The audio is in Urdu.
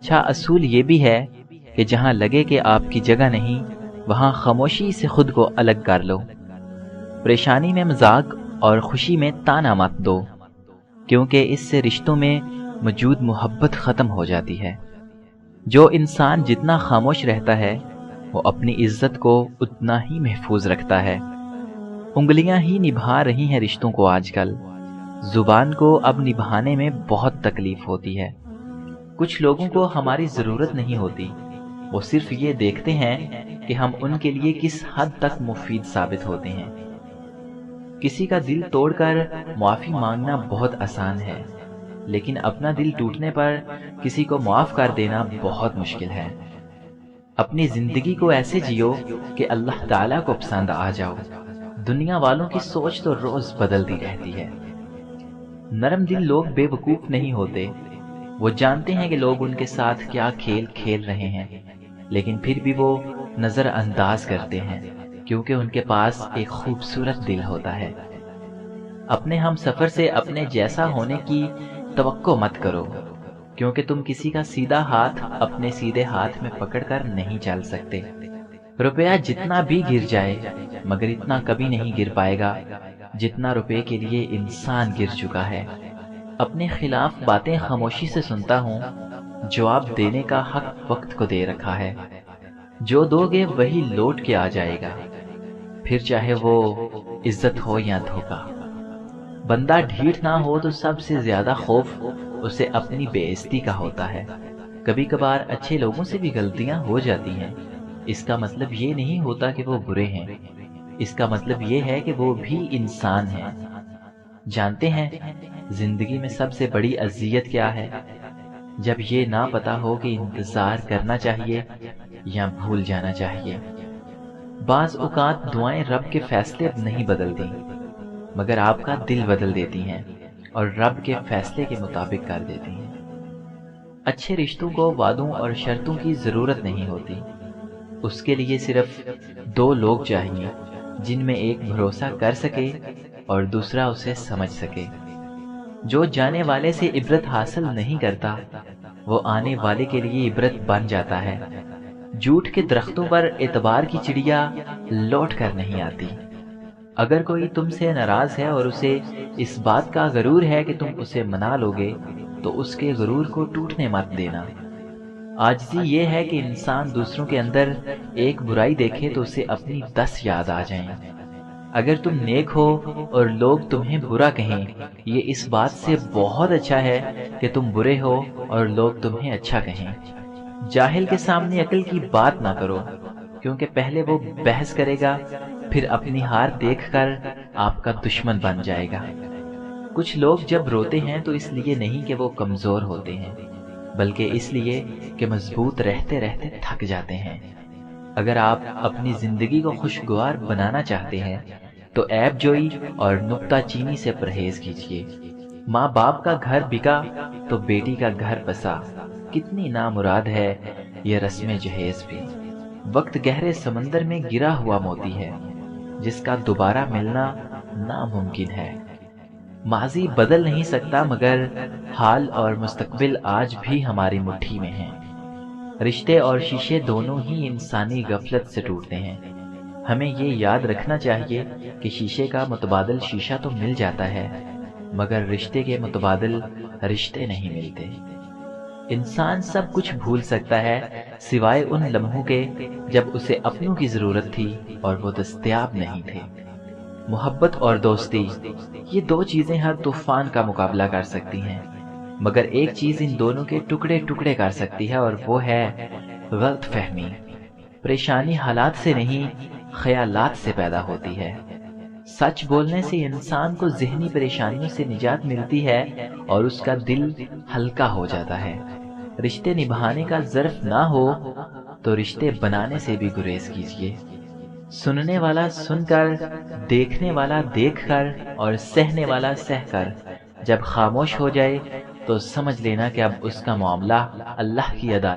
اچھا اصول یہ بھی ہے کہ جہاں لگے کہ آپ کی جگہ نہیں، وہاں خاموشی سے خود کو الگ کر لو۔ پریشانی میں مذاق اور خوشی میں طعنہ مت دو، کیونکہ اس سے رشتوں میں موجود محبت ختم ہو جاتی ہے۔ جو انسان جتنا خاموش رہتا ہے وہ اپنی عزت کو اتنا ہی محفوظ رکھتا ہے۔ انگلیاں ہی نبھا رہی ہیں رشتوں کو آج کل، زبان کو اب نبھانے میں بہت تکلیف ہوتی ہے۔ کچھ لوگوں کو ہماری ضرورت نہیں ہوتی، وہ صرف یہ دیکھتے ہیں کہ ہم ان کے لیے کس حد تک مفید ثابت ہوتے ہیں۔ کسی کا دل توڑ کر معافی مانگنا بہت آسان ہے، لیکن اپنا دل ٹوٹنے پر کسی کو معاف کر دینا بہت مشکل ہے۔ اپنی زندگی کو ایسے جیو کہ اللہ تعالیٰ کو پسند آ جاؤ۔ دنیا والوں کی سوچ تو روز بدلتی رہتی ہے۔ نرم دل لوگ بے وقوف نہیں ہوتے، وہ جانتے ہیں کہ لوگ ان کے ساتھ کیا کھیل کھیل رہے ہیں، لیکن پھر بھی وہ نظر انداز کرتے ہیں، کیونکہ ان کے پاس ایک خوبصورت دل ہوتا ہے۔ اپنے ہم سفر سے اپنے جیسا ہونے کی توقع مت کرو، کیونکہ تم کسی کا سیدھا ہاتھ اپنے سیدھے ہاتھ میں پکڑ کر نہیں چل سکتے۔ روپیہ جتنا بھی گر جائے مگر اتنا کبھی نہیں گر پائے گا جتنا روپے کے لیے انسان گر چکا ہے۔ اپنے خلاف باتیں خاموشی سے سنتا ہوں، جواب دینے کا حق وقت کو دے رکھا ہے۔ جو دو گے وہی لوٹ کے آ جائے گا، پھر چاہے وہ عزت ہو یا دھوکہ۔ بندہ ڈھیٹ نہ ہو تو سب سے زیادہ خوف اسے اپنی بے عزتی کا ہوتا ہے۔ کبھی کبھار اچھے لوگوں سے بھی غلطیاں ہو جاتی ہیں، اس کا مطلب یہ نہیں ہوتا کہ وہ برے ہیں، اس کا مطلب یہ ہے کہ وہ بھی انسان ہیں۔ جانتے ہیں زندگی میں سب سے بڑی اذیت کیا ہے؟ جب یہ نہ پتا ہو کہ انتظار کرنا چاہیے یا بھول جانا چاہیے۔ بعض اوقات دعائیں رب کے فیصلے نہیں بدلتی، مگر آپ کا دل بدل دیتی ہیں اور رب کے فیصلے کے مطابق کر دیتی ہیں۔ اچھے رشتوں کو وعدوں اور شرطوں کی ضرورت نہیں ہوتی، اس کے لیے صرف دو لوگ چاہیے جن میں ایک بھروسہ کر سکے اور دوسرا اسے سمجھ سکے۔ جو جانے والے سے عبرت حاصل نہیں کرتا وہ آنے والے کے لیے عبرت بن جاتا ہے۔ جھوٹ کے درختوں پر اعتبار کی چڑیا لوٹ کر نہیں آتی۔ اگر کوئی تم سے ناراض ہے اور اسے اس بات کا غرور ہے کہ تم اسے منا لو گے تو اس کے غرور کو ٹوٹنے مت دینا۔ عاجزی یہ ہے کہ انسان دوسروں کے اندر ایک برائی دیکھے تو اسے اپنی 10 یاد آ جائیں۔ اگر تم نیک ہو اور لوگ تمہیں برا کہیں، یہ اس بات سے بہت اچھا ہے کہ تم برے ہو اور لوگ تمہیں اچھا کہیں۔ جاہل کے سامنے عقل کی بات نہ کرو، کیونکہ پہلے وہ بحث کرے گا، پھر اپنی ہار دیکھ کر آپ کا دشمن بن جائے گا۔ کچھ لوگ جب روتے ہیں تو اس لیے نہیں کہ وہ کمزور ہوتے ہیں، بلکہ اس لیے کہ مضبوط رہتے رہتے تھک جاتے ہیں۔ اگر آپ اپنی زندگی کو خوشگوار بنانا چاہتے ہیں تو عیب جوئی اور نکتہ چینی سے پرہیز کیجیے۔ ماں باپ کا گھر بکا تو بیٹی کا گھر بسا، کتنی نامراد ہے یہ رسم جہیز بھی۔ وقت گہرے سمندر میں گرا ہوا موتی ہے جس کا دوبارہ ملنا ناممکن ہے۔ ماضی بدل نہیں سکتا مگر حال اور مستقبل آج بھی ہماری مٹھی میں ہیں۔ رشتے اور شیشے دونوں ہی انسانی غفلت سے ٹوٹتے ہیں۔ ہمیں یہ یاد رکھنا چاہیے کہ شیشے کا متبادل شیشہ تو مل جاتا ہے، مگر رشتے کے متبادل رشتے نہیں ملتے۔ انسان سب کچھ بھول سکتا ہے سوائے ان لمحوں کے جب اسے اپنوں کی ضرورت تھی اور وہ دستیاب نہیں تھے۔ محبت اور دوستی، یہ دو چیزیں ہر طوفان کا مقابلہ کر سکتی ہیں، مگر ایک چیز ان دونوں کے ٹکڑے ٹکڑے کر سکتی ہے اور وہ ہے غلط فہمی۔ پریشانی حالات سے نہیں خیالات سے پیدا ہوتی ہے۔ سچ بولنے سے انسان کو ذہنی پریشانیوں سے نجات ملتی ہے اور اس کا دل ہلکا ہو جاتا ہے۔ رشتے نبھانے کا ظرف نہ ہو تو رشتے بنانے سے بھی گریز کیجیے۔ سننے والا سن کر، دیکھنے والا دیکھ کر اور سہنے والا سہ کر جب خاموش ہو جائے تو سمجھ لینا کہ اب اس کا معاملہ اللہ کی عدالت